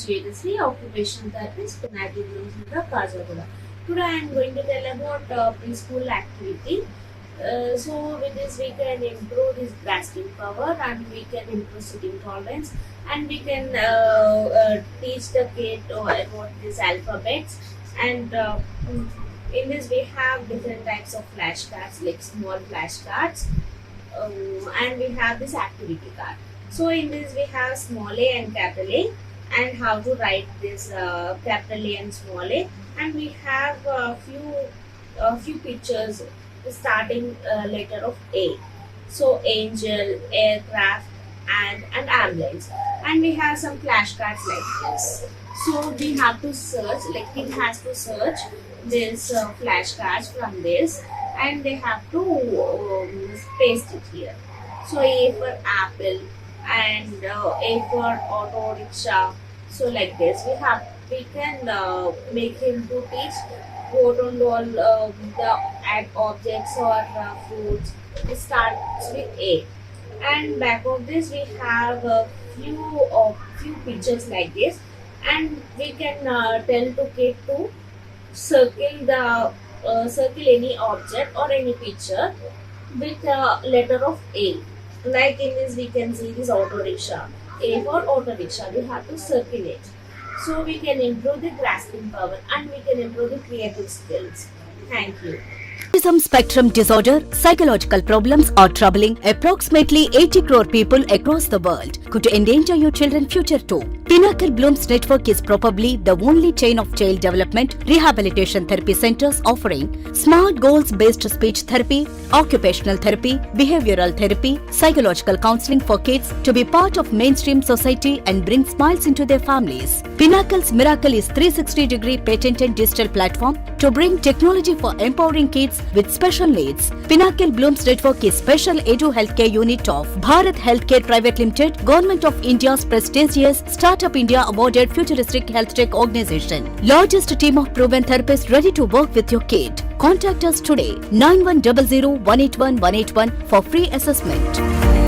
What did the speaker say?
Sri, Occupational Therapist, Pinnacle Blooms Network, Kazaguda. Today I am going to tell about preschool activity. So with this we can improve his grasping power and we can improve sitting tolerance and we can teach the kid about these alphabets and in this we have different types of flashcards like small flashcards and we have this activity card. So in this we have small a and capital A and how to write this capital A and small a, and we have a few pictures starting letter of A. So angel, aircraft and an ambulance, and we have some flashcards like this. So we have to search, like it has to search this flashcards from this and they have to paste it here. So A for apple and A for auto rickshaw. So like this we can make him to teach quote on all the objects or foods. It starts with A, and back of this we have a few pictures like this, and we can tell to kid to circle any object or any picture with a letter of A. Like in this we can see this auto rickshaw. A for auto rickshaw, we have to circle it. So we can improve the grasping power and we can improve the creative skills. Thank you. Autism spectrum disorder, psychological problems are troubling approximately 80 crore people across the world. Could endanger your children's future too. Pinnacle Blooms Network is probably the only chain of child development rehabilitation therapy centers offering smart goals-based speech therapy, occupational therapy, behavioral therapy, psychological counseling for kids to be part of mainstream society and bring smiles into their families. Pinnacle's Mirracle is 360-degree patented digital platform to bring technology for empowering kids with special needs. Pinnacle Blooms Network is special edu healthcare unit of Bharat Healthcare Private Limited, Government of India's prestigious Startup India awarded futuristic health tech organization. Largest team of proven therapists ready to work with your kid. Contact us today 9100 181 181 for free assessment.